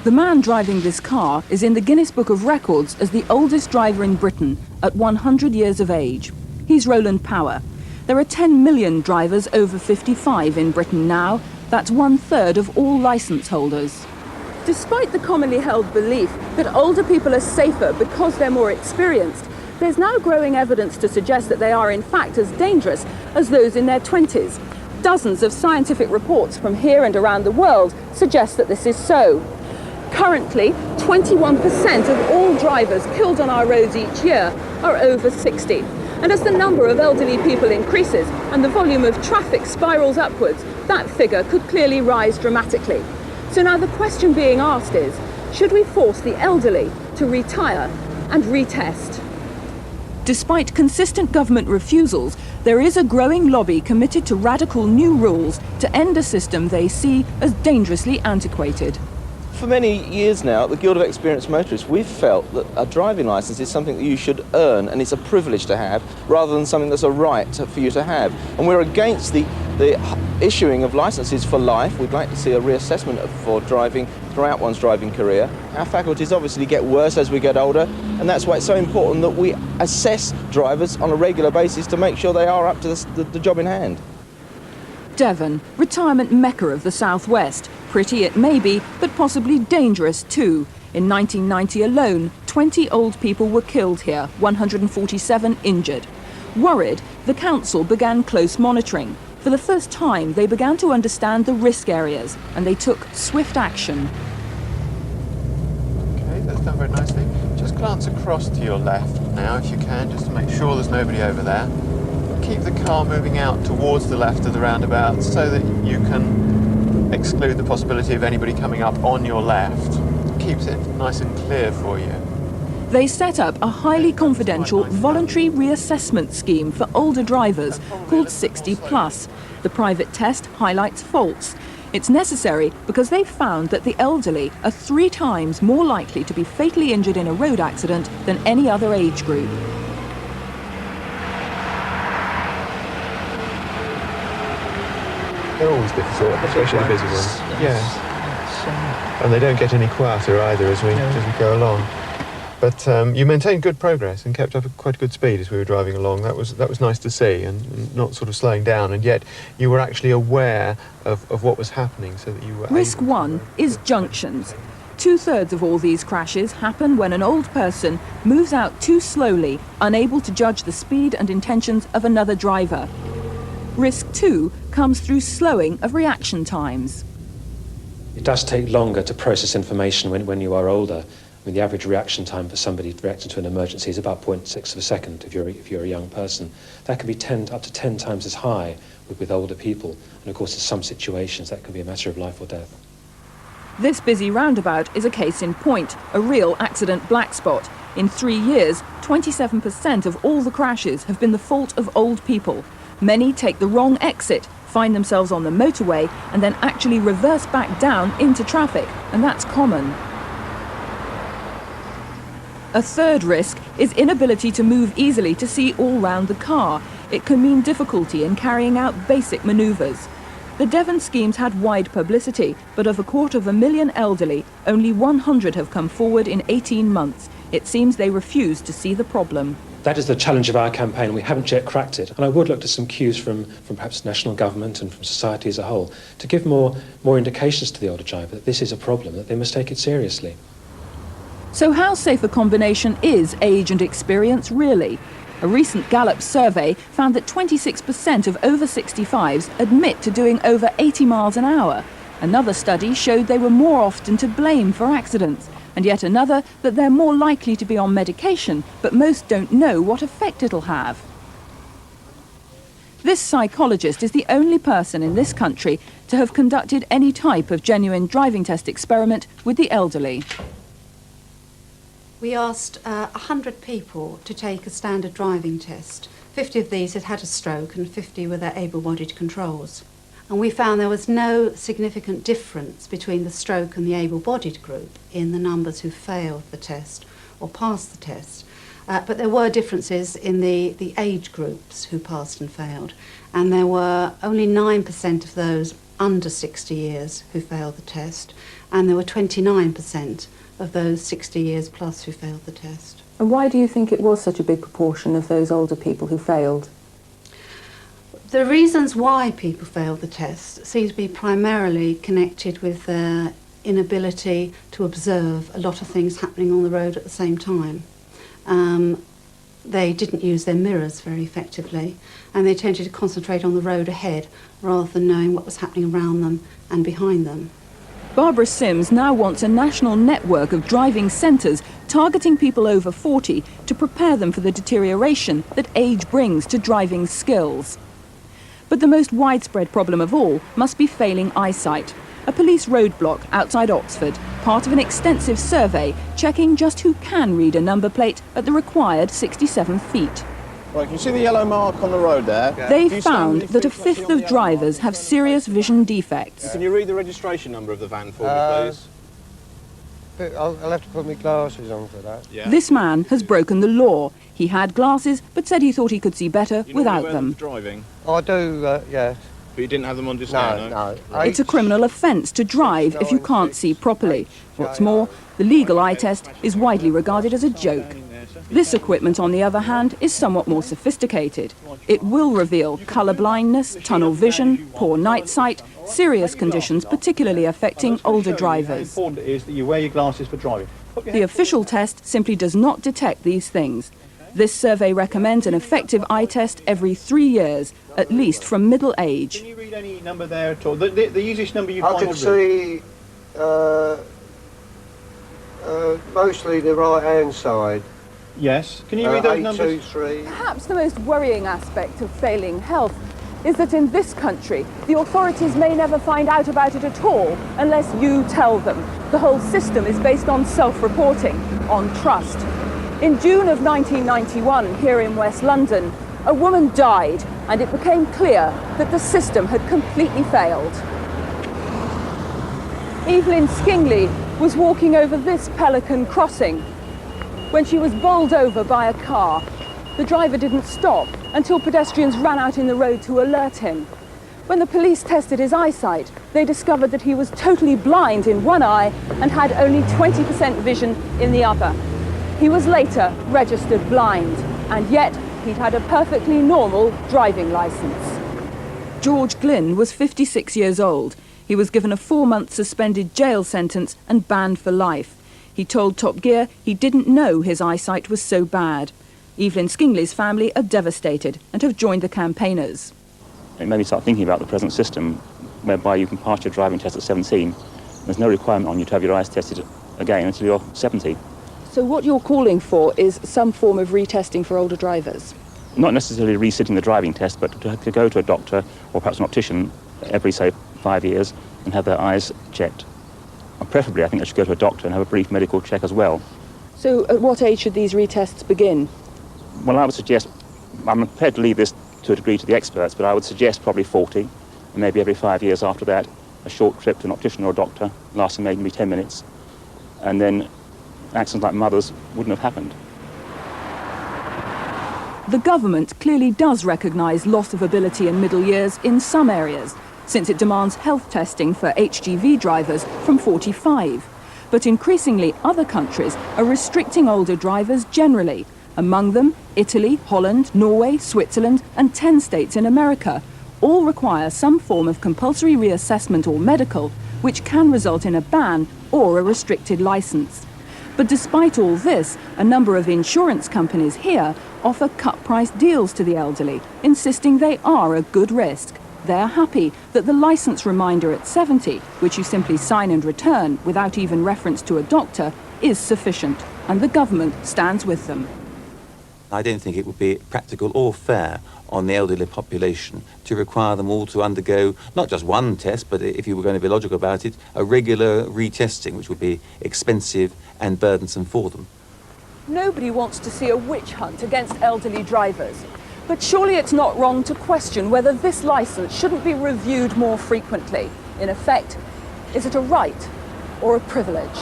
The man driving this car is in the Guinness Book of Records as the oldest driver in Britain at 100 years of age. He's Roland Power. There are 10 million drivers over 55 in Britain now. That's 1/3 of all licence holders. Despite the commonly held belief that older people are safer because they're more experienced, there's now growing evidence to suggest that they are in fact as dangerous as those in their 20s. Dozens of scientific reports from here and around the world suggest that this is so. Currently, 21% of all drivers killed on our roads each year are over 60. And as the number of elderly people increases and the volume of traffic spirals upwards, that figure could clearly rise dramatically. So now the question being asked is, should we force the elderly to retire and retest? Despite consistent government refusals, there is a growing lobby committed to radical new rules to end a system they see as dangerously antiquated. For many years now, at the Guild of Experienced Motorists, we've felt that a driving licence is something that you should earn and it's a privilege to have, rather than something that's a right for you to have. And we're against the issuing of licences for life. We'd like to see a reassessment for driving throughout one's driving career. Our faculties obviously get worse as we get older, and that's why it's so important that we assess drivers on a regular basis to make sure they are up to the job in hand. Devon, retirement mecca of the southwest. Pretty it may be, but possibly dangerous too. In 1990 alone, 20 old people were killed here, 147 injured. Worried, the council began close monitoring. For the first time, they began to understand the risk areas, and they took swift action. Okay, that's done very nicely. Just glance across to your left now, if you can, just to make sure there's nobody over there. Keep the car moving out towards the left of the roundabout so that you can exclude the possibility of anybody coming up on your left. Keeps it nice and clear for you. They set up a highly confidential voluntary reassessment scheme for older drivers called 60 Plus. The private test highlights faults. It's necessary because they've found that the elderly are 3 times more likely to be fatally injured in a road accident than any other age group. They're always difficult, especially the busy ones. Yes. And they don't get any quieter either as we go along. But you maintained good progress and kept up at quite a good speed as we were driving along. That was nice to see, and not sort of slowing down. And yet you were actually aware of what was happening, so that you were. Risk 1 is junctions. 2/3 of all these crashes happen when an old person moves out too slowly, unable to judge the speed and intentions of another driver. Risk 2 comes through slowing of reaction times. It does take longer to process information when you are older. I mean, the average reaction time for somebody reacting to an emergency is about 0.6 of a second if you're a young person. That can be up to 10 times as high with older people. And of course, in some situations, that can be a matter of life or death. This busy roundabout is a case in point, a real accident black spot. In 3 years, 27% of all the crashes have been the fault of old people. Many take the wrong exit, find themselves on the motorway, and then actually reverse back down into traffic, and that's common. A third risk is inability to move easily to see all round the car. It can mean difficulty in carrying out basic manoeuvres. The Devon schemes had wide publicity, but of 250,000 elderly, only 100 have come forward in 18 months. It seems they refuse to see the problem. That is the challenge of our campaign. We haven't yet cracked it. And I would look to some cues from perhaps national government and from society as a whole to give more indications to the older driver that this is a problem, that they must take it seriously. So how safe a combination is age and experience really? A recent Gallup survey found that 26% of over 65s admit to doing over 80 miles an hour. Another study showed they were more often to blame for accidents, and yet another that they're more likely to be on medication, but most don't know what effect it'll have. This psychologist is the only person in this country to have conducted any type of genuine driving test experiment with the elderly. We asked 100 people to take a standard driving test. 50 of these had had a stroke and 50 were their able-bodied controls. And we found there was no significant difference between the stroke and the able-bodied group in the numbers who failed the test or passed the test. But there were differences in the age groups who passed and failed. And there were only 9% of those under 60 years who failed the test, and there were 29% of those 60 years plus who failed the test. And why do you think it was such a big proportion of those older people who failed? The reasons why people failed the test seem to be primarily connected with their inability to observe a lot of things happening on the road at the same time. They didn't use their mirrors very effectively, and they tended to concentrate on the road ahead rather than knowing what was happening around them and behind them. Barbara Sims now wants a national network of driving centres targeting people over 40 to prepare them for the deterioration that age brings to driving skills. But the most widespread problem of all must be failing eyesight. A police roadblock outside Oxford, part of an extensive survey checking just who can read a number plate at the required 67 feet. Right, can you see the yellow mark on the road there? They found that a fifth of drivers have serious vision defects. Can you read the registration number of the van for me, please? I'll have to put my glasses on for that. Yeah. This man has broken the law. He had glasses, but said he thought he could see better without them. Driving, I do, yes. but you didn't have them on display, No. It's a criminal offence to drive if you can't see properly. What's more, the legal eye test is widely regarded as a joke. This equipment, on the other hand, is somewhat more sophisticated. It will reveal colour blindness, tunnel vision, poor night sight, serious conditions particularly affecting older drivers. How important it is that you wear your glasses for driving. The official test simply does not detect these things. This survey recommends an effective eye test every 3 years, at least from middle age. Can you read any number there at all? The easiest number you I find can see mostly the right-hand side. Yes. Can you read those numbers? 823. Perhaps the most worrying aspect of failing health is that in this country, the authorities may never find out about it at all unless you tell them. The whole system is based on self-reporting, on trust. In June of 1991, here in West London, a woman died, and it became clear that the system had completely failed. Evelyn Skingley was walking over this Pelican crossing when she was bowled over by a car. The driver didn't stop until pedestrians ran out in the road to alert him. When the police tested his eyesight, they discovered that he was totally blind in one eye and had only 20% vision in the other. He was later registered blind, and yet he'd had a perfectly normal driving licence. George Glynn was 56 years old. He was given a 4-month suspended jail sentence and banned for life. He told Top Gear he didn't know his eyesight was so bad. Evelyn Skingley's family are devastated and have joined the campaigners. It made me start thinking about the present system whereby you can pass your driving test at 17. There's no requirement on you to have your eyes tested again until you're 70. So what you're calling for is some form of retesting for older drivers? Not necessarily resitting the driving test, but to go to a doctor or perhaps an optician every, say, 5 years and have their eyes checked. And preferably, I think they should go to a doctor and have a brief medical check as well. So at what age should these retests begin? Well, I would suggest, I'm prepared to leave this to a degree to the experts, but I would suggest probably 40, and maybe every 5 years after that, a short trip to an optician or a doctor, lasting maybe 10 minutes, and then accidents like Mother's wouldn't have happened. The government clearly does recognise loss of ability in middle years in some areas, since it demands health testing for HGV drivers from 45. But increasingly, other countries are restricting older drivers generally. Among them, Italy, Holland, Norway, Switzerland, and 10 states in America all require some form of compulsory reassessment or medical, which can result in a ban or a restricted licence. But despite all this, a number of insurance companies here offer cut-price deals to the elderly, insisting they are a good risk. They're happy that the licence reminder at 70, which you simply sign and return without even reference to a doctor, is sufficient, and the government stands with them. I don't think it would be practical or fair on the elderly population to require them all to undergo not just one test, but if you were going to be logical about it, a regular retesting, which would be expensive and burdensome for them. Nobody wants to see a witch hunt against elderly drivers. But surely it's not wrong to question whether this licence shouldn't be reviewed more frequently. In effect, is it a right or a privilege?